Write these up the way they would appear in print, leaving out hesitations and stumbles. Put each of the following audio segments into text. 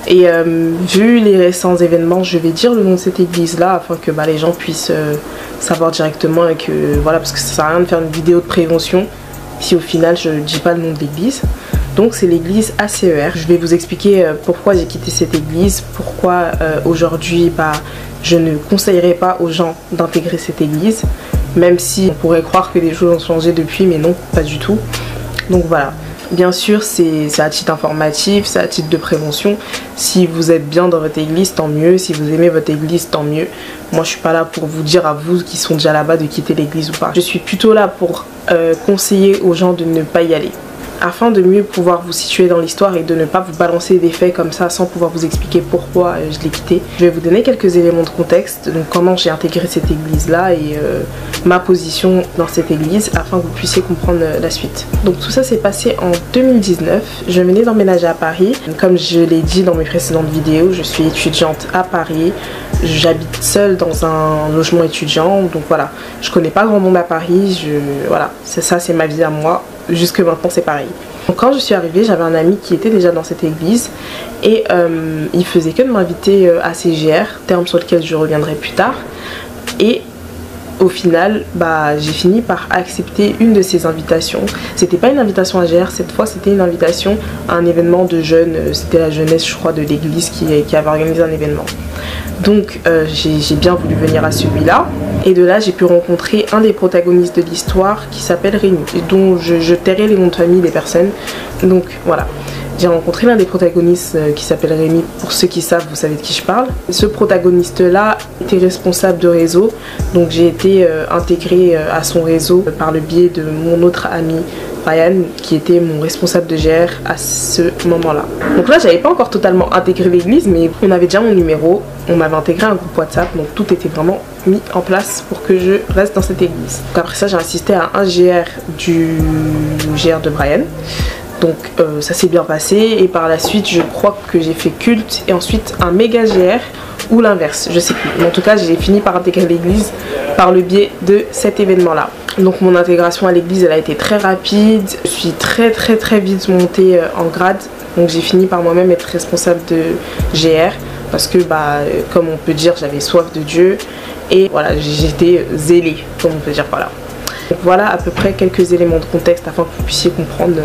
Et vu les récents événements, je vais dire le nom de cette église là afin que les gens puissent savoir directement et que voilà, parce que ça sert à rien de faire une vidéo de prévention si au final je ne dis pas le nom de l'église. Donc c'est l'église ACER. Je vais vous expliquer pourquoi j'ai quitté cette église, pourquoi aujourd'hui je ne conseillerais pas aux gens d'intégrer cette église, même si on pourrait croire que les choses ont changé depuis, mais non, pas du tout. Donc voilà. Bien sûr, c'est à titre informatif, c'est à titre de prévention. Si vous êtes bien dans votre église, tant mieux. Si vous aimez votre église, tant mieux. Moi, je suis pas là pour vous dire à vous qui sont déjà là-bas de quitter l'église ou pas. Je suis plutôt là pour conseiller aux gens de ne pas y aller. Afin de mieux pouvoir vous situer dans l'histoire et de ne pas vous balancer des faits comme ça sans pouvoir vous expliquer pourquoi je l'ai quitté, je vais vous donner quelques éléments de contexte, donc comment j'ai intégré cette église là et ma position dans cette église afin que vous puissiez comprendre la suite. Donc tout ça s'est passé en 2019, je venais d'emménager à Paris. Comme je l'ai dit dans mes précédentes vidéos, je suis étudiante à Paris, j'habite seule dans un logement étudiant, donc voilà, je connais pas grand monde à Paris, voilà, c'est ma vie à moi. Jusque maintenant c'est pareil. Donc quand je suis arrivée, j'avais un ami qui était déjà dans cette église et il faisait que de m'inviter à ses GR, terme sur lequel je reviendrai plus tard. Et au final, j'ai fini par accepter une de ses invitations. C'était pas une invitation à GR cette fois, c'était une invitation à un événement de jeunes. C'était la jeunesse, je crois, de l'église qui avait organisé un événement. Donc j'ai bien voulu venir à celui-là. Et de là, j'ai pu rencontrer un des protagonistes de l'histoire qui s'appelle Rémi, dont je tairai les noms de famille des personnes. Donc voilà, j'ai rencontré l'un des protagonistes qui s'appelle Rémi. Pour ceux qui savent, vous savez de qui je parle. Ce protagoniste-là était responsable de réseau. Donc j'ai été intégrée à son réseau par le biais de mon autre ami Brian, qui était mon responsable de GR à ce moment-là. Donc là, j'avais pas encore totalement intégré l'église, mais on avait déjà mon numéro, on m'avait intégré un groupe WhatsApp, donc tout était vraiment mis en place pour que je reste dans cette église. Donc après ça, j'ai assisté à un GR du GR de Brian. Donc ça s'est bien passé et par la suite, je crois que j'ai fait culte et ensuite un méga GR ou l'inverse, je sais plus. Mais en tout cas, j'ai fini par intégrer l'église par le biais de cet événement-là. Donc mon intégration à l'église, elle a été très rapide. Je suis très vite montée en grade. Donc j'ai fini par moi-même être responsable de GR parce que comme on peut dire, j'avais soif de Dieu et voilà, j'étais zélée, comme on peut dire, voilà. Donc voilà à peu près quelques éléments de contexte afin que vous puissiez comprendre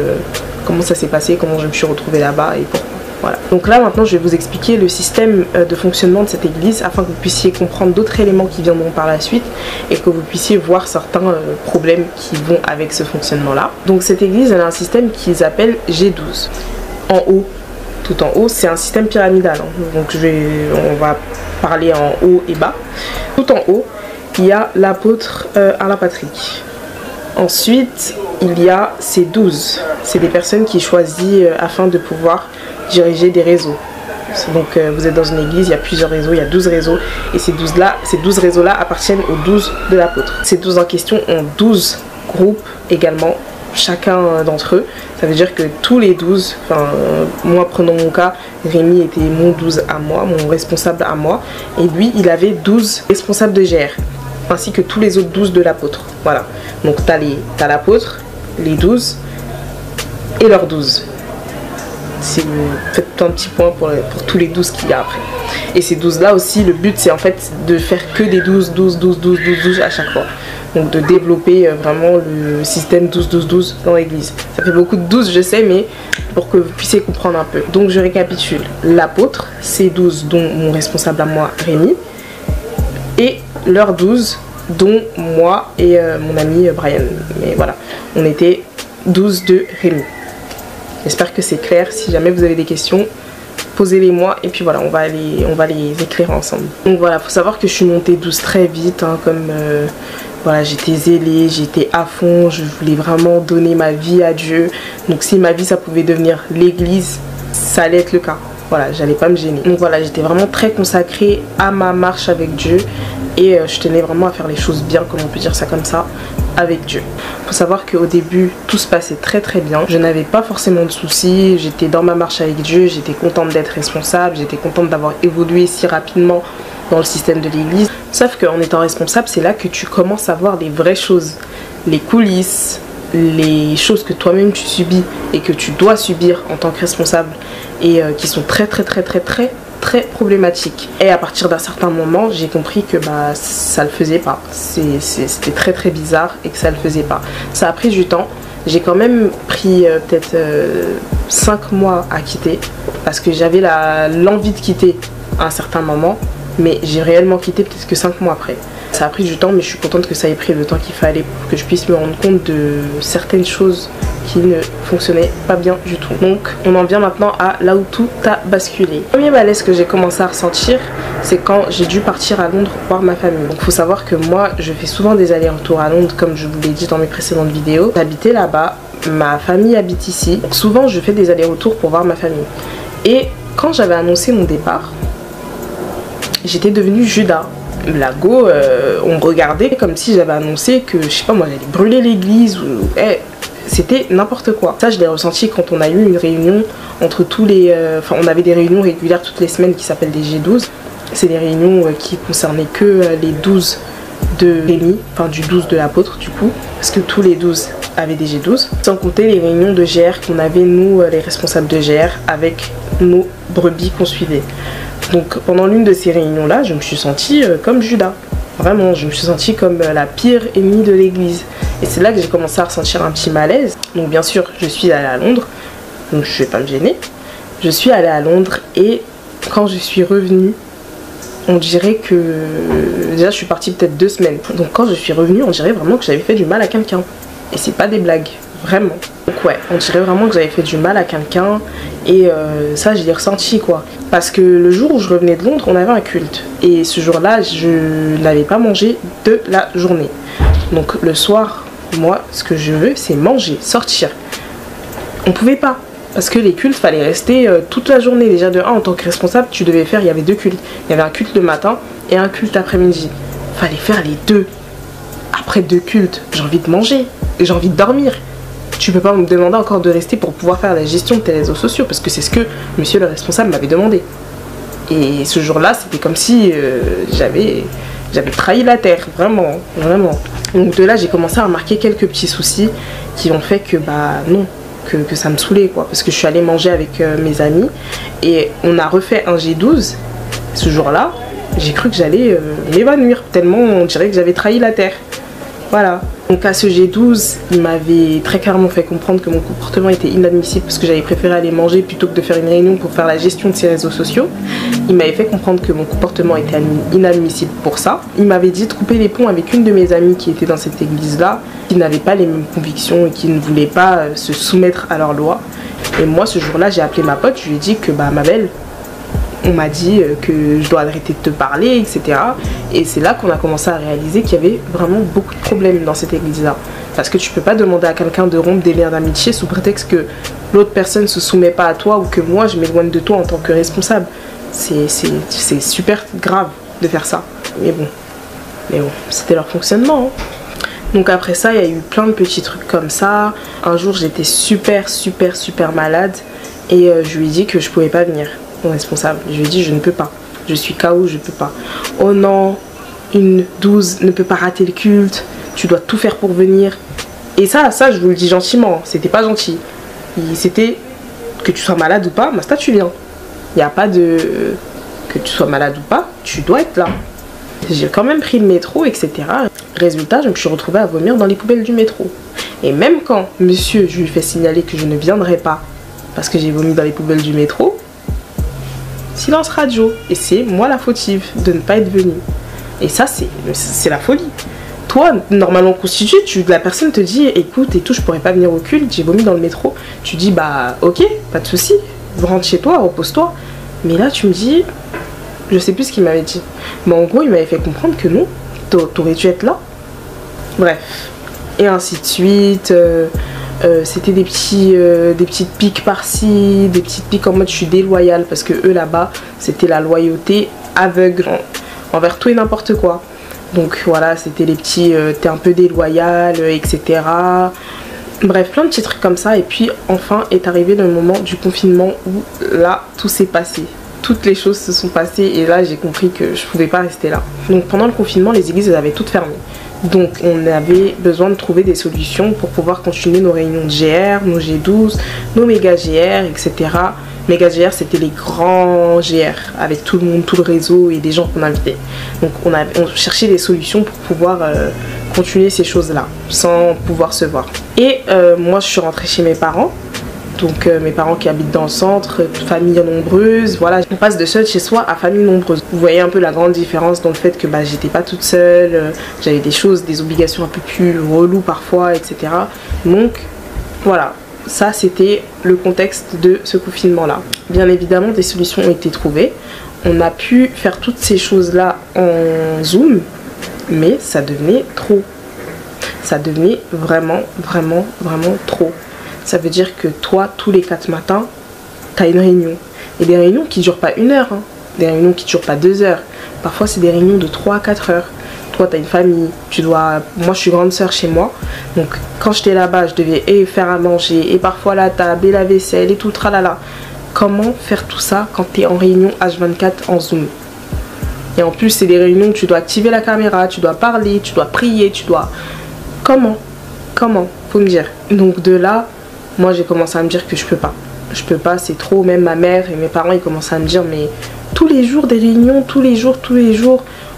comment ça s'est passé, comment je me suis retrouvée là-bas et pourquoi. Voilà. Donc là maintenant je vais vous expliquer le système de fonctionnement de cette église afin que vous puissiez comprendre d'autres éléments qui viendront par la suite et que vous puissiez voir certains problèmes qui vont avec ce fonctionnement là. Donc cette église, elle a un système qu'ils appellent G12. En haut, tout en haut, c'est un système pyramidal, hein. Donc on va parler en haut et bas. Tout en haut, il y a l'apôtre Alain Patrick. Ensuite, il y a ces 12. C'est des personnes qui choisissent afin de pouvoir diriger des réseaux. Donc vous êtes dans une église, il y a plusieurs réseaux, il y a 12 réseaux. Et ces 12 réseaux-là appartiennent aux 12 de l'apôtre. Ces 12 en question ont 12 groupes également, chacun d'entre eux. Ça veut dire que tous les 12, moi prenons mon cas, Rémi était mon 12 à moi, mon responsable à moi. Et lui, il avait 12 responsables de GR, ainsi que tous les autres 12 de l'apôtre. Voilà. Donc t'as l'apôtre, les 12 et leurs 12. Faites un petit point pour tous les 12 qu'il y a après. Et ces 12 là aussi, le but c'est en fait de faire que des 12 à chaque fois. Donc de développer vraiment le système 12 dans l'église. Ça fait beaucoup de 12 je sais, mais pour que vous puissiez comprendre un peu. Donc je récapitule. L'apôtre, c'est 12 dont mon responsable à moi Rémi. Et leurs 12 dont moi et mon ami Brian. Mais voilà, on était 12 de Rémi. J'espère que c'est clair. Si jamais vous avez des questions, posez-les moi et puis voilà, on va les éclairer ensemble. Donc voilà, faut savoir que je suis montée 12 très vite, hein, comme voilà, j'étais zélée, j'étais à fond, je voulais vraiment donner ma vie à Dieu. Donc si ma vie ça pouvait devenir l'église, ça allait être le cas. Voilà, j'allais pas me gêner. Donc voilà, j'étais vraiment très consacrée à ma marche avec Dieu et je tenais vraiment à faire les choses bien, comme on peut dire ça comme ça, avec Dieu. Faut savoir qu'au début, tout se passait très bien. Je n'avais pas forcément de soucis, j'étais dans ma marche avec Dieu, j'étais contente d'être responsable, j'étais contente d'avoir évolué si rapidement dans le système de l'église. Sauf qu'en étant responsable, c'est là que tu commences à voir les vraies choses, les coulisses, les choses que toi-même tu subis et que tu dois subir en tant que responsable et qui sont très problématiques. Et à partir d'un certain moment, j'ai compris que bah ça le faisait pas. C'était très bizarre et que ça le faisait pas. Ça a pris du temps. J'ai quand même pris peut-être 5 mois à quitter parce que j'avais l'envie de quitter à un certain moment, mais j'ai réellement quitté peut-être que 5 mois après. Ça a pris du temps, mais je suis contente que ça ait pris le temps qu'il fallait pour que je puisse me rendre compte de certaines choses qui ne fonctionnaient pas bien du tout. Donc on en vient maintenant à là où tout a basculé. Le premier malaise que j'ai commencé à ressentir, c'est quand j'ai dû partir à Londres voir ma famille. Donc il faut savoir que moi je fais souvent des allers-retours à Londres, comme je vous l'ai dit dans mes précédentes vidéos. J'habitais là-bas, ma famille habite ici. Donc souvent je fais des allers-retours pour voir ma famille. Et quand j'avais annoncé mon départ, j'étais devenue Judas. La go, on me regardait comme si j'avais annoncé que, je sais pas moi, j'allais brûler l'église ou... c'était n'importe quoi. Ça, je l'ai ressenti quand on a eu une réunion entre tous les... Enfin, on avait des réunions régulières toutes les semaines qui s'appellent des G12. C'est des réunions qui concernaient que les 12 de Rémi, enfin du 12 de l'apôtre du coup, parce que tous les 12 avaient des G12. Sans compter les réunions de GR qu'on avait, nous, les responsables de GR, avec nos brebis qu'on suivait. Donc pendant l'une de ces réunions-là, je me suis sentie comme Judas. Vraiment, je me suis sentie comme la pire ennemie de l'église. Et c'est là que j'ai commencé à ressentir un petit malaise. Donc bien sûr, je suis allée à Londres, donc je ne vais pas me gêner. Je suis allée à Londres et quand je suis revenue, on dirait que... Déjà, je suis partie peut-être 2 semaines. Donc quand je suis revenue, on dirait vraiment que j'avais fait du mal à quelqu'un. Et c'est pas des blagues, vraiment. Donc ouais, on dirait vraiment que j'avais fait du mal à quelqu'un. Et ça, je l'ai ressenti quoi. Parce que le jour où je revenais de Londres, on avait un culte. Et ce jour-là, je n'avais pas mangé de la journée. Donc le soir, moi, ce que je veux, c'est manger, sortir. On pouvait pas. Parce que les cultes, fallait rester toute la journée. Déjà de 1, en tant que responsable, tu devais faire, il y avait 2 cultes. Il y avait un culte le matin et un culte l'après-midi. Fallait faire les 2. Après 2 cultes, j'ai envie de manger. Et j'ai envie de dormir. Tu peux pas me demander encore de rester pour pouvoir faire la gestion de tes réseaux sociaux, parce que c'est ce que monsieur le responsable m'avait demandé. Et ce jour-là, c'était comme si j'avais trahi la terre, vraiment. Donc de là, j'ai commencé à remarquer quelques petits soucis qui ont fait que bah non, que ça me saoulait quoi, parce que je suis allée manger avec mes amis et on a refait un G12. Ce jour-là, j'ai cru que j'allais m'évanouir tellement on dirait que j'avais trahi la terre. Voilà. Donc à ce G12, il m'avait très clairement fait comprendre que mon comportement était inadmissible parce que j'avais préféré aller manger plutôt que de faire une réunion pour faire la gestion de ses réseaux sociaux. Il m'avait fait comprendre que mon comportement était inadmissible pour ça. Il m'avait dit de couper les ponts avec une de mes amies qui était dans cette église-là, qui n'avait pas les mêmes convictions et qui ne voulait pas se soumettre à leurs lois. Et moi, ce jour-là, j'ai appelé ma pote, je lui ai dit que bah ma belle, on m'a dit que je dois arrêter de te parler, etc. Et c'est là qu'on a commencé à réaliser qu'il y avait vraiment beaucoup de problèmes dans cette église-là. Parce que tu peux pas demander à quelqu'un de rompre des liens d'amitié sous prétexte que l'autre personne ne se soumet pas à toi ou que moi je m'éloigne de toi en tant que responsable. C'est super grave de faire ça. Mais bon, c'était leur fonctionnement. Hein. Donc après ça, il y a eu plein de petits trucs comme ça. Un jour, j'étais super malade et je lui ai dit que je pouvais pas venir. Mon responsable, je lui ai dit je ne peux pas, je suis KO, je peux pas. Oh non, une 12 ne peut pas rater le culte, tu dois tout faire pour venir. Et ça je vous le dis gentiment, c'était pas gentil. C'était que tu sois malade ou pas, Masta tu viens. Il n'y a pas de que tu sois malade ou pas, tu dois être là. J'ai quand même pris le métro, etc. Résultat, je me suis retrouvée à vomir dans les poubelles du métro. Et même quand monsieur, je lui fais signaler que je ne viendrai pas parce que j'ai vomi dans les poubelles du métro, silence radio. Et c'est moi la fautive de ne pas être venue. Et ça, c'est la folie. Toi, normalement constitué, la personne te dit écoute et tout, je pourrais pas venir au culte, j'ai vomi dans le métro. Tu dis bah ok, pas de souci, rentre chez toi, repose-toi. Mais là, tu me dis, je sais plus ce qu'il m'avait dit. Mais en gros, il m'avait fait comprendre que non, t'aurais dû être là. Bref. Et ainsi de suite. C'était des petites piques par-ci, des petites piques en mode je suis déloyale parce que eux là-bas c'était la loyauté aveugle envers tout et n'importe quoi. Donc voilà, c'était les petits t'es un peu déloyale, etc. Bref, plein de petits trucs comme ça. Et puis enfin est arrivé le moment du confinement où là tout s'est passé. Toutes les choses se sont passées et là j'ai compris que je pouvais pas rester là. Donc pendant le confinement, les églises elles avaient toutes fermé. Donc on avait besoin de trouver des solutions pour pouvoir continuer nos réunions de GR, nos G12, nos méga GR, etc. Méga GR, c'était les grands GR avec tout le monde, tout le réseau et des gens qu'on invitait. Donc on cherchait des solutions pour pouvoir continuer ces choses-là sans pouvoir se voir. Et moi je suis rentrée chez mes parents. Donc mes parents qui habitent dans le centre, famille nombreuse, voilà. On passe de seul chez soi à famille nombreuse. Vous voyez un peu la grande différence dans le fait que j'étais pas toute seule, j'avais des choses, des obligations un peu plus reloues parfois, etc. Donc voilà, ça c'était le contexte de ce confinement-là. Bien évidemment, des solutions ont été trouvées. On a pu faire toutes ces choses-là en Zoom, mais ça devenait trop. Ça devenait vraiment, vraiment, vraiment trop. Ça veut dire que toi, tous les 4 matins, tu as une réunion. Et des réunions qui ne durent pas 1 heure, hein. Des réunions qui ne durent pas 2 heures. Parfois, c'est des réunions de 3 à 4 heures. Toi, tu as une famille. Moi, je suis grande sœur chez moi. Donc, quand j'étais là-bas, je devais faire à manger, et parfois la table, et la vaisselle, et tout le tralala. Comment faire tout ça quand tu es en réunion H24 en Zoom? Et en plus, c'est des réunions où tu dois activer la caméra, tu dois parler, tu dois prier, tu dois... Comment? Faut me dire. Donc, de là... Moi j'ai commencé à me dire que je peux pas, c'est trop. Même ma mère et mes parents ils commencent à me dire mais tous les jours des réunions, tous les jours,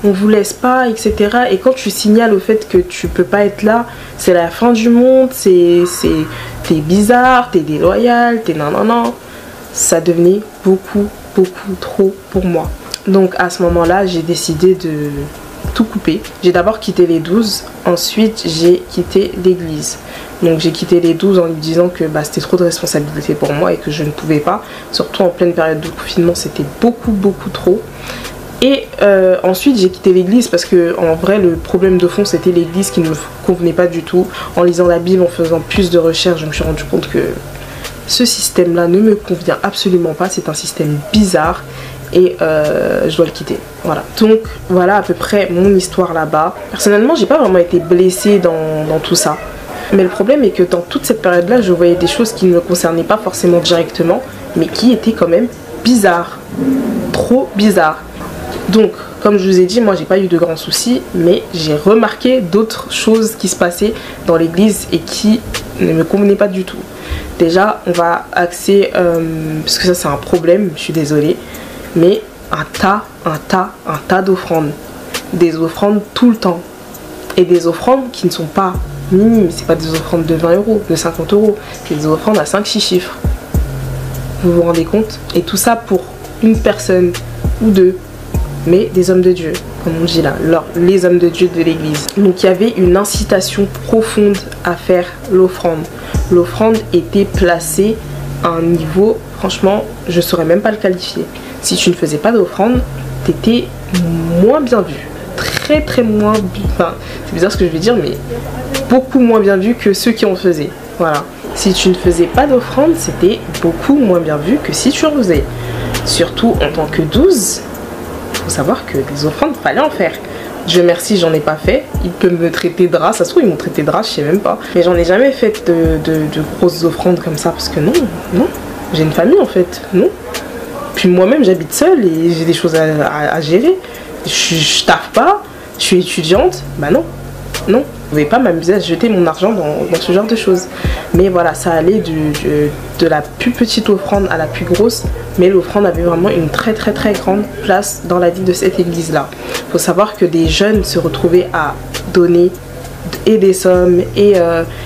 on vous laisse pas, etc. Et quand tu signales au fait que tu peux pas être là, c'est la fin du monde, t'es bizarre, t'es déloyal, t'es non. Ça devenait beaucoup trop pour moi. Donc à ce moment-là j'ai décidé de tout couper. J'ai d'abord quitté les 12, ensuite j'ai quitté l'église. Donc j'ai quitté les 12 en lui disant que c'était trop de responsabilité pour moi et que je ne pouvais pas. Surtout en pleine période de confinement, c'était beaucoup trop. Et ensuite j'ai quitté l'église parce que en vrai le problème de fond c'était l'église qui ne me convenait pas du tout. En lisant la Bible, en faisant plus de recherches, je me suis rendu compte que ce système là ne me convient absolument pas. C'est un système bizarre et je dois le quitter. Voilà. Donc voilà à peu près mon histoire là-bas. Personnellement j'ai pas vraiment été blessée dans tout ça. Mais le problème est que dans toute cette période-là, je voyais des choses qui ne me concernaient pas forcément directement, mais qui étaient quand même bizarres. Trop bizarres. Donc, comme je vous ai dit, moi j'ai pas eu de grands soucis, mais j'ai remarqué d'autres choses qui se passaient dans l'église et qui ne me convenaient pas du tout. Déjà, on va axer, parce que ça c'est un problème, je suis désolée, mais un tas d'offrandes. Des offrandes tout le temps. Et des offrandes qui ne sont pas minimes, c'est pas des offrandes de 20 €, de 50 €, c'est des offrandes à 5-6 chiffres. Vous vous rendez compte? Et tout ça pour une personne ou deux, mais des hommes de Dieu, comme on dit là, les hommes de Dieu de l'église. Donc il y avait une incitation profonde à faire l'offrande. L'offrande était placée à un niveau, franchement, je saurais même pas le qualifier. Si tu ne faisais pas d'offrande, t'étais moins bien vu. Très moins, enfin, c'est bizarre ce que je vais dire, mais beaucoup moins bien vu que ceux qui en faisaient. Voilà. Si tu ne faisais pas d'offrande, c'était beaucoup moins bien vu que si tu en faisais. Surtout en tant que 12, il faut savoir que les offrandes, fallait en faire. Dieu merci, j'en ai pas fait. Ils peuvent me traiter de rat, ça se trouve ils m'ont traité de rat, je sais même pas. Mais j'en ai jamais fait de grosses offrandes comme ça, parce que non, j'ai une famille en fait, non. Puis moi-même j'habite seule et j'ai des choses à gérer. Je taffe pas, je suis étudiante, non. Je ne pouvais pas m'amuser à jeter mon argent dans ce genre de choses. Mais voilà, ça allait de la plus petite offrande à la plus grosse. Mais l'offrande avait vraiment une très grande place dans la vie de cette église-là. Il faut savoir que des jeunes se retrouvaient à donner et des sommes et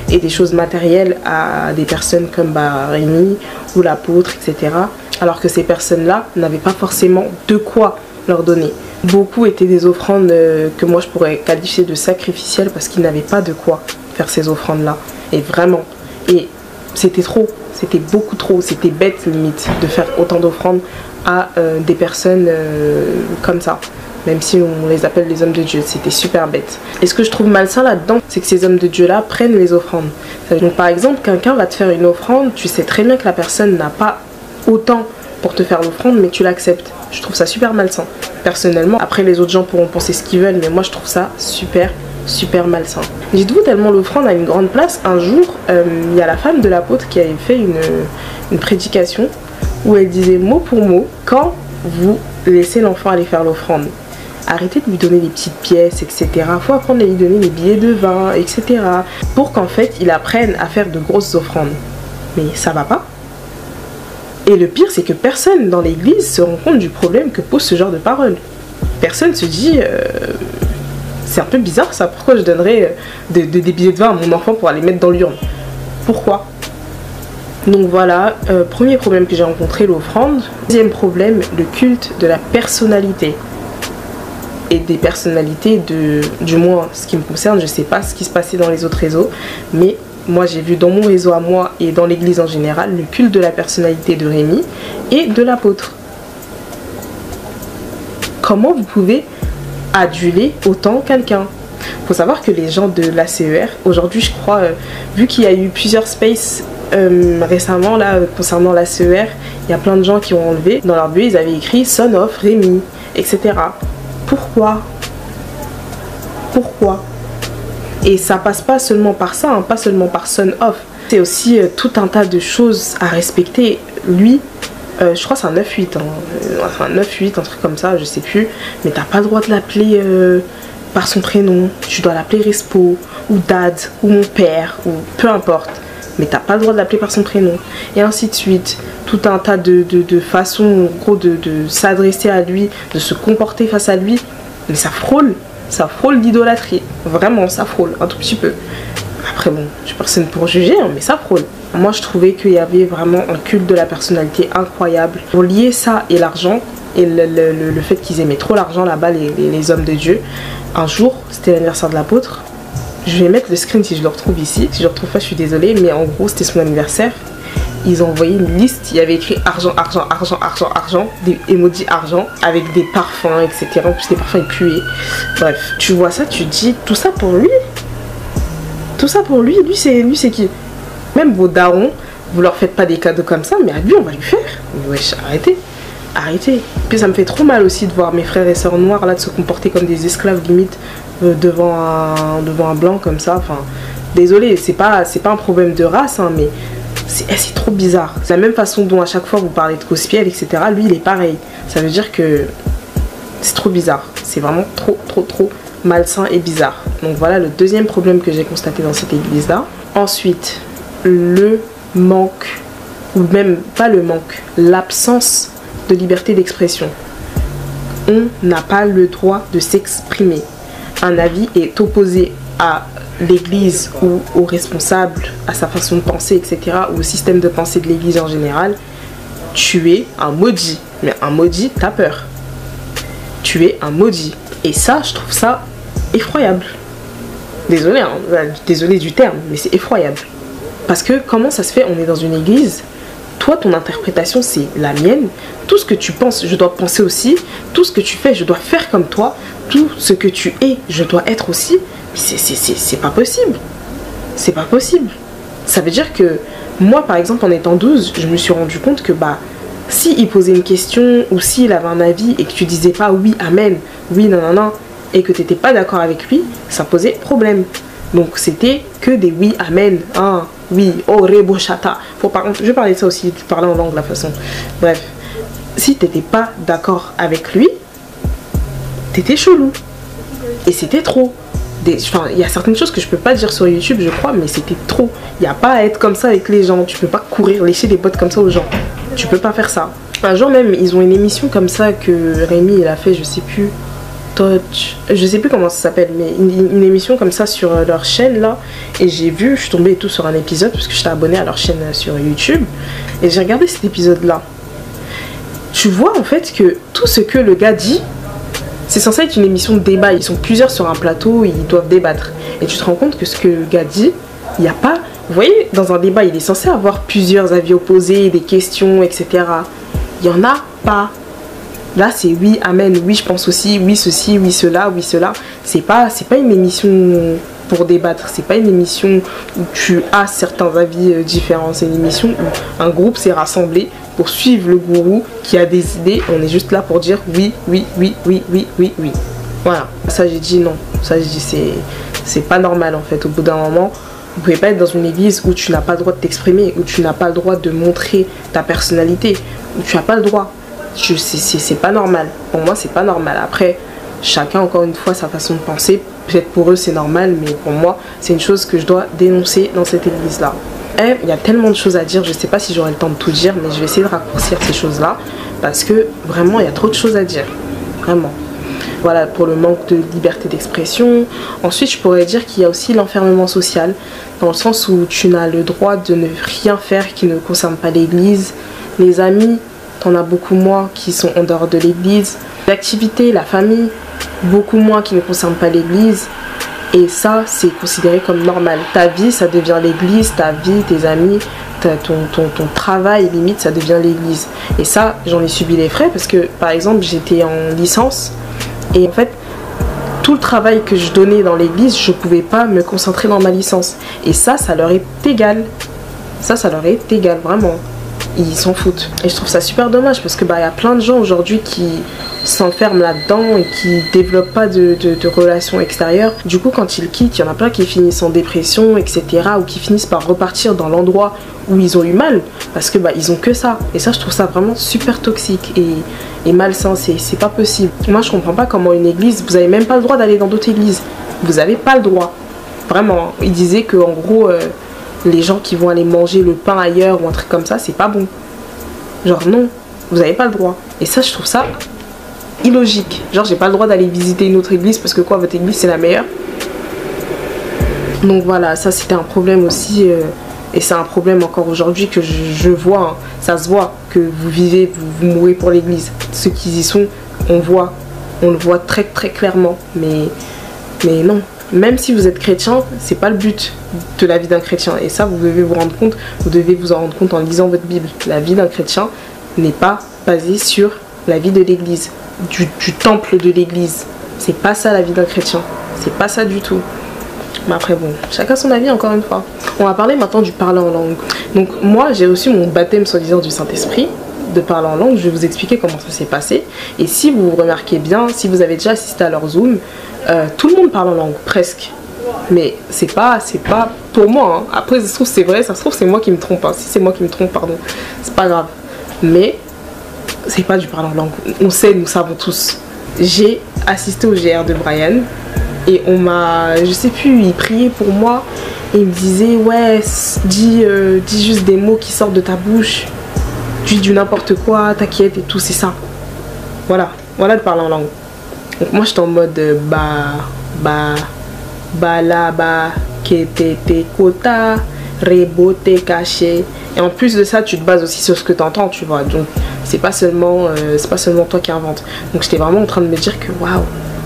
des choses matérielles à des personnes comme Rémi ou l'apôtre, etc. Alors que ces personnes-là n'avaient pas forcément de quoi leur donner. Beaucoup étaient des offrandes que moi je pourrais qualifier de sacrificielles parce qu'ils n'avaient pas de quoi faire ces offrandes-là. Et vraiment. Et c'était trop. C'était beaucoup trop. C'était bête limite de faire autant d'offrandes à des personnes comme ça. Même si on les appelle les hommes de Dieu. C'était super bête. Et ce que je trouve malsain là-dedans, c'est que ces hommes de Dieu-là prennent les offrandes. Donc par exemple, quelqu'un va te faire une offrande, tu sais très bien que la personne n'a pas autant pour te faire l'offrande, mais tu l'acceptes. Je trouve ça super malsain. Personnellement, après les autres gens pourront penser ce qu'ils veulent, mais moi je trouve ça super malsain. Dites-vous tellement l'offrande a une grande place. Un jour, il y a la femme de l'apôtre qui avait fait une prédication où elle disait mot pour mot, quand vous laissez l'enfant aller faire l'offrande. Arrêtez de lui donner des petites pièces, etc. Faut apprendre à lui donner des billets de vin, etc. Pour qu'en fait, il apprenne à faire de grosses offrandes. Mais ça va pas. Et le pire, c'est que personne dans l'église se rend compte du problème que pose ce genre de paroles. Personne se dit... c'est un peu bizarre ça, pourquoi je donnerais des billets de vin à mon enfant pour aller mettre dans l'urne? Pourquoi? Donc voilà, premier problème que j'ai rencontré, l'offrande. Deuxième problème, le culte de la personnalité. Et des personnalités du moins ce qui me concerne, je sais pas ce qui se passait dans les autres réseaux, mais moi j'ai vu dans mon réseau à moi et dans l'église en général, le culte de la personnalité de Rémi et de l'apôtre. Comment vous pouvez aduler autant quelqu'un? Il faut savoir que les gens de l'ACER, aujourd'hui je crois, vu qu'il y a eu plusieurs spaces récemment là concernant l'ACER, il y a plein de gens qui ont enlevé, dans leur bio ils avaient écrit Son of Rémi, etc. Pourquoi? Pourquoi? Et ça passe pas seulement par ça, hein, pas seulement par Son of, c'est aussi tout un tas de choses à respecter. Lui, je crois que c'est un 9-8, hein. Enfin, un 9-8, un truc comme ça, je sais plus. Mais t'as pas le droit de l'appeler par son prénom. Tu dois l'appeler Respo, ou Dad, ou mon père, ou peu importe. Mais t'as pas le droit de l'appeler par son prénom. Et ainsi de suite. Tout un tas de façons, en gros, de s'adresser à lui, de se comporter face à lui. Mais ça frôle l'idolâtrie. Vraiment, ça frôle, un tout petit peu. Après bon, je suis personne pour juger, hein, mais ça frôle. Moi je trouvais qu'il y avait vraiment un culte de la personnalité incroyable. Pour lier ça et l'argent, et le fait qu'ils aimaient trop l'argent là-bas, les hommes de Dieu, un jour, c'était l'anniversaire de l'apôtre. Je vais mettre le screen si je le retrouve ici. Si je le retrouve pas, je suis désolée, mais en gros c'était son anniversaire. Ils ont envoyé une liste, il y avait écrit argent, argent, argent, argent, argent, des emojis argent, avec des parfums, etc. En plus des parfums ils puaient. Bref, tu vois ça, tu te dis, tout ça pour lui? Tout ça pour lui c'est qui? Même vos darons, vous leur faites pas des cadeaux comme ça, mais à lui on va lui faire. Wesh, arrêtez, arrêtez. Puis ça me fait trop mal aussi de voir mes frères et sœurs noirs là de se comporter comme des esclaves limite devant un blanc comme ça. Enfin, désolé, c'est pas un problème de race, hein, mais c'est trop bizarre. C'est la même façon dont à chaque fois vous parlez de Cospiel, etc. Lui il est pareil. Ça veut dire que c'est trop bizarre. C'est vraiment trop malsain et bizarre. Donc voilà le deuxième problème que j'ai constaté dans cette église là. Ensuite, le manque, ou même pas le manque, l'absence de liberté d'expression. On n'a pas le droit de s'exprimer. Un avis est opposé à l'église ou aux responsables, à sa façon de penser, etc., ou au système de pensée de l'église en général. Tu es un maudit. Mais un maudit, t'as peur. Tu es un maudit. Et ça, je trouve ça effroyable. Désolé, hein, désolé du terme, mais c'est effroyable. Parce que comment ça se fait, on est dans une église, toi ton interprétation c'est la mienne, tout ce que tu penses je dois penser aussi, tout ce que tu fais je dois faire comme toi, tout ce que tu es je dois être aussi. C'est pas possible. C'est pas possible. Ça veut dire que moi par exemple en étant 12, je me suis rendu compte que bah si il posait une question ou s'il avait un avis et que tu disais pas oui amen, oui non non non, et que tu n'étais pas d'accord avec lui, ça posait problème. Donc c'était que des oui, amen, hein, oui, oh, rebochata. Je vais parler de ça aussi, tu parlais en langue de la façon. Bref, si tu n'étais pas d'accord avec lui, t'étais chelou. Et c'était trop. Enfin, il y a certaines choses que je peux pas dire sur YouTube, je crois, mais c'était trop. Il n'y a pas à être comme ça avec les gens. Tu peux pas courir, lécher des potes comme ça aux gens. Tu peux pas faire ça. Un jour même, ils ont une émission comme ça que Rémi il a fait, je sais plus. Je sais plus comment ça s'appelle, mais une émission comme ça sur leur chaîne là, et j'ai vu, je suis tombée et tout sur un épisode parce que j'étais abonnée à leur chaîne sur YouTube et j'ai regardé cet épisode là. Tu vois en fait que tout ce que le gars dit, c'est censé être une émission de débat, ils sont plusieurs sur un plateau, ils doivent débattre et tu te rends compte que ce que le gars dit, il n'y a pas, vous voyez, dans un débat il est censé avoir plusieurs avis opposés, des questions, etc. Il n'y en a pas. Là c'est oui, amen, oui je pense aussi, oui ceci, oui cela, oui cela. C'est pas une émission pour débattre, c'est pas une émission où tu as certains avis différents. C'est une émission où un groupe s'est rassemblé pour suivre le gourou qui a des idées. On est juste là pour dire oui, oui, oui, oui, oui, oui, oui. Voilà, ça j'ai dit non. Ça j'ai dit c'est pas normal en fait. Au bout d'un moment, vous pouvez pas être dans une église où tu n'as pas le droit de t'exprimer, où tu n'as pas le droit de montrer ta personnalité, où tu n'as pas le droit. C'est pas normal. Pour moi, c'est pas normal. Après, chacun encore une fois sa façon de penser, peut-être pour eux c'est normal, mais pour moi c'est une chose que je dois dénoncer dans cette église là. Et il y a tellement de choses à dire, je sais pas si j'aurai le temps de tout dire, mais je vais essayer de raccourcir ces choses là parce que vraiment il y a trop de choses à dire, vraiment. Voilà, pour le manque de liberté d'expression. Ensuite, je pourrais dire qu'il y a aussi l'enfermement social, dans le sens où tu n'as le droit de ne rien faire qui ne concerne pas l'église. Les amis, t'en as beaucoup moins qui sont en dehors de l'église. L'activité, la famille, beaucoup moins qui ne concernent pas l'église. Et ça, c'est considéré comme normal. Ta vie, ça devient l'église, ta vie, tes amis, ton travail, limite, ça devient l'église. Et ça, j'en ai subi les frais parce que, par exemple, j'étais en licence. Et en fait, tout le travail que je donnais dans l'église, je ne pouvais pas me concentrer dans ma licence. Et ça leur est égal. Ça leur est égal, vraiment. Ils s'en foutent. Et je trouve ça super dommage parce que y a plein de gens aujourd'hui qui s'enferment là-dedans et qui développent pas de relations extérieures. Du coup, quand ils quittent, il y en a plein qui finissent en dépression, etc. ou qui finissent par repartir dans l'endroit où ils ont eu mal parce que ils ont que ça. Et ça, je trouve ça vraiment super toxique et malsain. C'est pas possible. Moi, je comprends pas comment une église, vous avez même pas le droit d'aller dans d'autres églises. Vous avez pas le droit. Vraiment. Ils disaient que en gros, les gens qui vont aller manger le pain ailleurs ou un truc comme ça, c'est pas bon. Genre non, vous avez pas le droit. Et ça, je trouve ça illogique. Genre, j'ai pas le droit d'aller visiter une autre église parce que quoi, votre église c'est la meilleure. Donc voilà, ça c'était un problème aussi. Et c'est un problème encore aujourd'hui que je vois. Hein. Ça se voit que vous vivez, vous mourrez pour l'église. Ceux qui y sont, on le voit très très clairement. Mais non. Même si vous êtes chrétien, c'est pas le but de la vie d'un chrétien. Et ça, vous devez vous rendre compte, vous devez vous en rendre compte en lisant votre Bible. La vie d'un chrétien n'est pas basée sur la vie de l'église, du temple de l'église. C'est pas ça la vie d'un chrétien. C'est pas ça du tout. Mais après bon, chacun son avis encore une fois. On va parler maintenant du parler en langue. Donc moi, j'ai reçu mon baptême soi-disant du Saint-Esprit de parler en langue. Je vais vous expliquer comment ça s'est passé. Et si vous remarquez bien, si vous avez déjà assisté à leur Zoom, tout le monde parle en langue, presque. Mais c'est pas pour moi. Hein. Après, ça se trouve c'est vrai, ça se trouve c'est moi qui me trompe. Hein. Si c'est moi qui me trompe, pardon, c'est pas grave. Mais c'est pas du parler en langue. On sait, nous savons tous. J'ai assisté au GR de Brian et on m'a, je sais plus, il priait pour moi et il me disait ouais, dis juste des mots qui sortent de ta bouche, dis du n'importe quoi, t'inquiète et tout, c'est ça. Voilà le parler en langue. Donc moi j'étais en mode là ketete kota rebote caché. Et en plus de ça, tu te bases aussi sur ce que tu entends, tu vois. Donc c'est pas seulement toi qui inventes. Donc j'étais vraiment en train de me dire que waouh,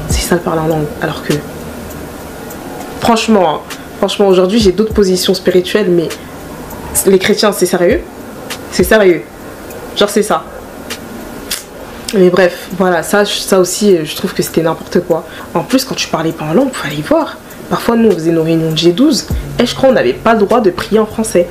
c'est ça le parler en langue. Alors que franchement aujourd'hui j'ai d'autres positions spirituelles, mais les chrétiens c'est sérieux. C'est sérieux. Genre c'est ça. Mais bref, voilà, ça aussi, je trouve que c'était n'importe quoi. En plus, quand tu parlais pas en langue, il fallait voir. Parfois, nous, on faisait nos réunions de G12 et je crois qu'on n'avait pas le droit de prier en français.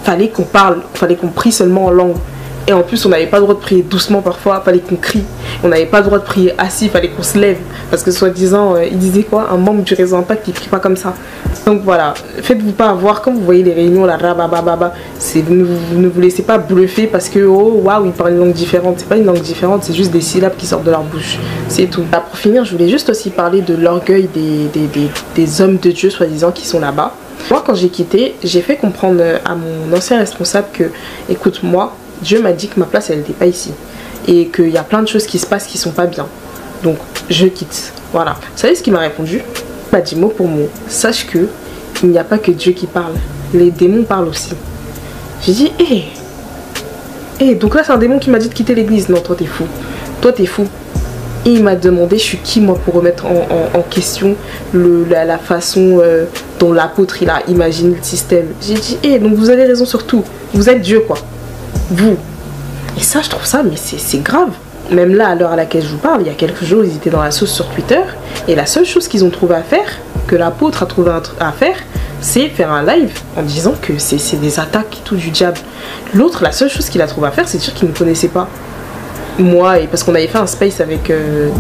Fallait qu'on parle, fallait qu'on prie seulement en langue. Et en plus, on n'avait pas le droit de prier doucement parfois, fallait qu'on crie. On n'avait pas le droit de prier assis, fallait qu'on se lève. Parce que soi-disant, il disait quoi? Un membre du réseau Impact, il prie pas comme ça. Donc voilà, faites-vous pas avoir, quand vous voyez les réunions, là, ne vous laissez pas bluffer parce que, oh, waouh, ils parlent une langue différente. C'est pas une langue différente, c'est juste des syllabes qui sortent de leur bouche. C'est tout. Là, pour finir, je voulais juste aussi parler de l'orgueil des hommes de Dieu, soi-disant, qui sont là-bas. Moi, quand j'ai quitté, j'ai fait comprendre à mon ancien responsable que, écoute, moi, Dieu m'a dit que ma place, elle n'était pas ici. Et qu'il y a plein de choses qui se passent qui sont pas bien. Donc, je quitte. Voilà. Vous savez ce qu'il m'a répondu? Il m'a dit mot pour mot. Sache que il n'y a pas que Dieu qui parle. Les démons parlent aussi. J'ai dit, donc là, c'est un démon qui m'a dit de quitter l'église. Non, toi, t'es fou. Toi, t'es fou. Et il m'a demandé, je suis qui, moi, pour remettre en question la façon dont l'apôtre, il a imaginé le système. J'ai dit, donc vous avez raison sur tout. Vous êtes Dieu, quoi. Vous. Et ça, je trouve ça, mais c'est grave. Même là, à l'heure à laquelle je vous parle, il y a quelques jours, ils étaient dans la sauce sur Twitter. Et la seule chose qu'ils ont trouvé à faire, que l'apôtre a trouvé à faire, c'est faire un live en disant que c'est des attaques et tout du diable. L'autre, la seule chose qu'il a trouvé à faire, c'est dire qu'il ne connaissait pas. Moi, et parce qu'on avait fait un space avec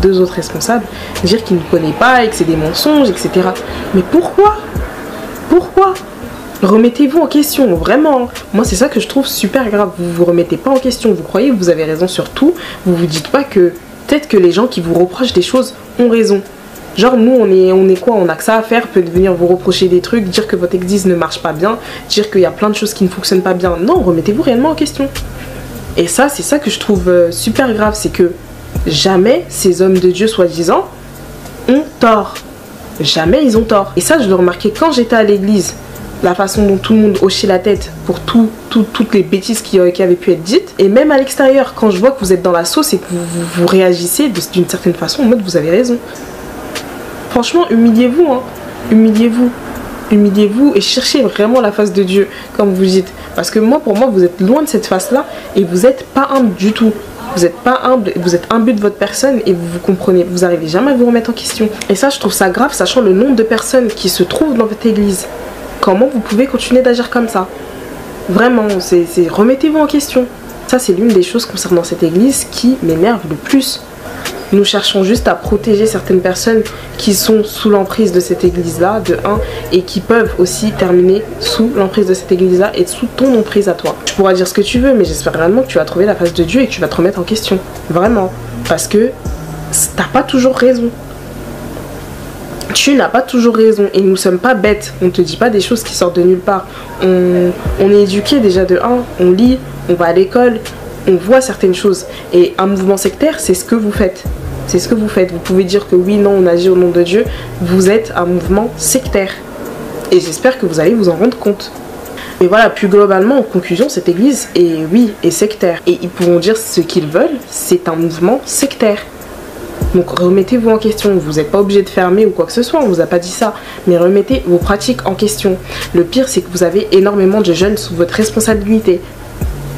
deux autres responsables, dire qu'il ne connaît pas et que c'est des mensonges, etc. Mais pourquoi? Remettez-vous en question, vraiment. Moi, c'est ça que je trouve super grave. Vous vous remettez pas en question. Vous croyez que vous avez raison sur tout. Vous vous dites pas que peut-être que les gens qui vous reprochent des choses ont raison. Genre nous on est quoi, on a que ça à faire, peut venir vous reprocher des trucs, dire que votre église ne marche pas bien, dire qu'il y a plein de choses qui ne fonctionnent pas bien. Non, remettez-vous réellement en question. Et ça, c'est ça que je trouve super grave, c'est que jamais ces hommes de Dieu soi-disant ont tort. Jamais ils ont tort. Et ça je le remarquais quand j'étais à l'église, la façon dont tout le monde hochait la tête pour toutes les bêtises qui avaient pu être dites. Et même à l'extérieur, quand je vois que vous êtes dans la sauce et que vous réagissez d'une certaine façon en mode vous avez raison. Franchement, humiliez-vous, hein. Humiliez-vous. Humiliez-vous et cherchez vraiment la face de Dieu, comme vous dites. Parce que pour moi, vous êtes loin de cette face-là et vous n'êtes pas humble du tout. Vous n'êtes pas humble, vous êtes imbu de votre personne et vous comprenez, vous n'arrivez jamais à vous remettre en question. Et ça, je trouve ça grave, sachant le nombre de personnes qui se trouvent dans votre église. Comment vous pouvez continuer d'agir comme ça? Vraiment, remettez-vous en question. Ça, c'est l'une des choses concernant cette église qui m'énerve le plus. Nous cherchons juste à protéger certaines personnes qui sont sous l'emprise de cette église-là, de 1, et qui peuvent aussi terminer sous l'emprise de cette église-là et sous ton emprise à toi. Tu pourras dire ce que tu veux, mais j'espère réellement que tu vas trouver la face de Dieu et que tu vas te remettre en question. Vraiment. Parce que t'as pas toujours raison. Tu n'as pas toujours raison et nous ne sommes pas bêtes. On ne te dit pas des choses qui sortent de nulle part. On est éduqué déjà de 1, on lit, on va à l'école, on voit certaines choses. Et un mouvement sectaire, c'est ce que vous faites. C'est ce que vous faites. Vous pouvez dire que oui, non, on agit au nom de Dieu. Vous êtes un mouvement sectaire. Et j'espère que vous allez vous en rendre compte. Et voilà, plus globalement, en conclusion, cette église est sectaire. Et ils pourront dire ce qu'ils veulent, c'est un mouvement sectaire. Donc remettez-vous en question. Vous n'êtes pas obligé de fermer ou quoi que ce soit, on ne vous a pas dit ça. Mais remettez vos pratiques en question. Le pire, c'est que vous avez énormément de jeunes sous votre responsabilité.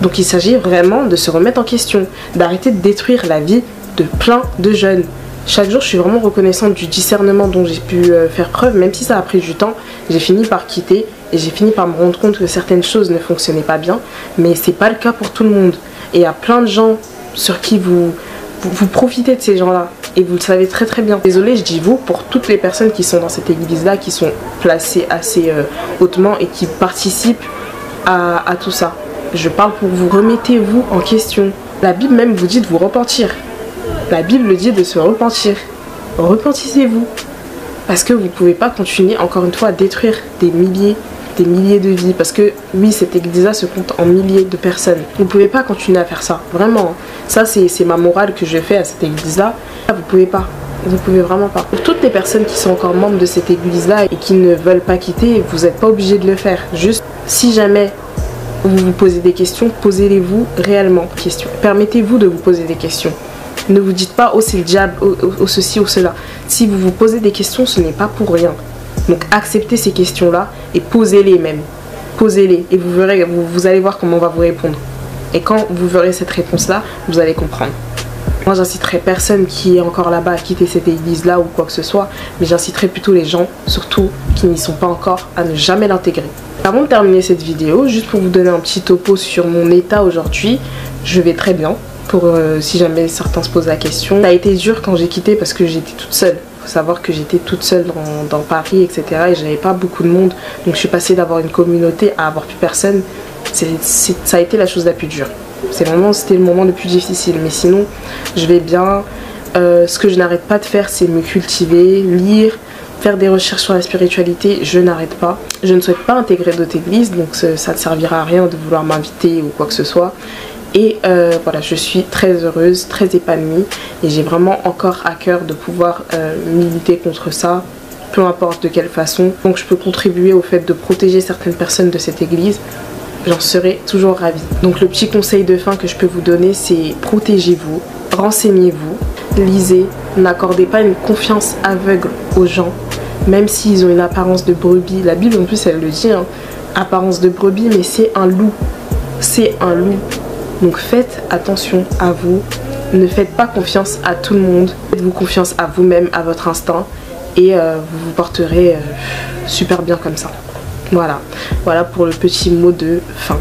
Donc il s'agit vraiment de se remettre en question, d'arrêter de détruire la vie de plein de jeunes. Chaque jour, je suis vraiment reconnaissante du discernement dont j'ai pu faire preuve, même si ça a pris du temps. J'ai fini par quitter et j'ai fini par me rendre compte que certaines choses ne fonctionnaient pas bien, mais c'est pas le cas pour tout le monde. Et il y a plein de gens sur qui vous profitez de ces gens-là, et vous le savez très très bien. Désolée, je dis vous pour toutes les personnes qui sont dans cette église-là, qui sont placées assez hautement et qui participent à tout ça. Je parle pour vous, remettez-vous en question. La Bible même vous dit de vous repentir. La Bible dit de se repentir. Repentissez-vous. Parce que vous ne pouvez pas continuer encore une fois à détruire des milliers de vies. Parce que oui, cette église-là se compte en milliers de personnes. Vous ne pouvez pas continuer à faire ça. Vraiment. Ça, c'est ma morale que je fais à cette église-là. Vous ne pouvez pas. Vous pouvez vraiment pas. Pour toutes les personnes qui sont encore membres de cette église-là et qui ne veulent pas quitter, vous n'êtes pas obligé de le faire. Juste, si jamais vous vous posez des questions, posez-les-vous réellement questions. Permettez-vous de vous poser des questions. Ne vous dites pas, oh c'est le diable, oh ceci ou cela. Si vous vous posez des questions, ce n'est pas pour rien. Donc acceptez ces questions-là et posez-les même. Posez-les et vous verrez, vous allez voir comment on va vous répondre. Et quand vous verrez cette réponse-là, vous allez comprendre. Moi, j'inciterai personne qui est encore là-bas à quitter cette église-là ou quoi que ce soit, mais j'inciterai plutôt les gens, surtout qui n'y sont pas encore, à ne jamais l'intégrer. Avant de terminer cette vidéo, juste pour vous donner un petit topo sur mon état aujourd'hui, je vais très bien. Pour si jamais certains se posent la question. Ça a été dur quand j'ai quitté parce que j'étais toute seule. Il faut savoir que j'étais toute seule dans Paris, etc. Et j'avais pas beaucoup de monde. Donc je suis passée d'avoir une communauté à avoir plus personne. Ça a été la chose la plus dure. C'était le moment le plus difficile. Mais sinon, je vais bien. Ce que je n'arrête pas de faire, c'est me cultiver, lire, faire des recherches sur la spiritualité. Je n'arrête pas. Je ne souhaite pas intégrer d'autres églises. Donc ça ne servira à rien de vouloir m'inviter ou quoi que ce soit. Et voilà, je suis très heureuse, très épanouie et j'ai vraiment encore à cœur de pouvoir militer contre ça, peu importe de quelle façon. Donc je peux contribuer au fait de protéger certaines personnes de cette église, j'en serai toujours ravie. Donc le petit conseil de fin que je peux vous donner, c'est protégez-vous, renseignez-vous, lisez, n'accordez pas une confiance aveugle aux gens, même s'ils ont une apparence de brebis. La Bible en plus elle le dit, hein, apparence de brebis, mais c'est un loup, c'est un loup. Donc faites attention à vous, ne faites pas confiance à tout le monde, faites-vous confiance à vous-même, à votre instinct et vous vous porterez super bien comme ça. Voilà pour le petit mot de fin.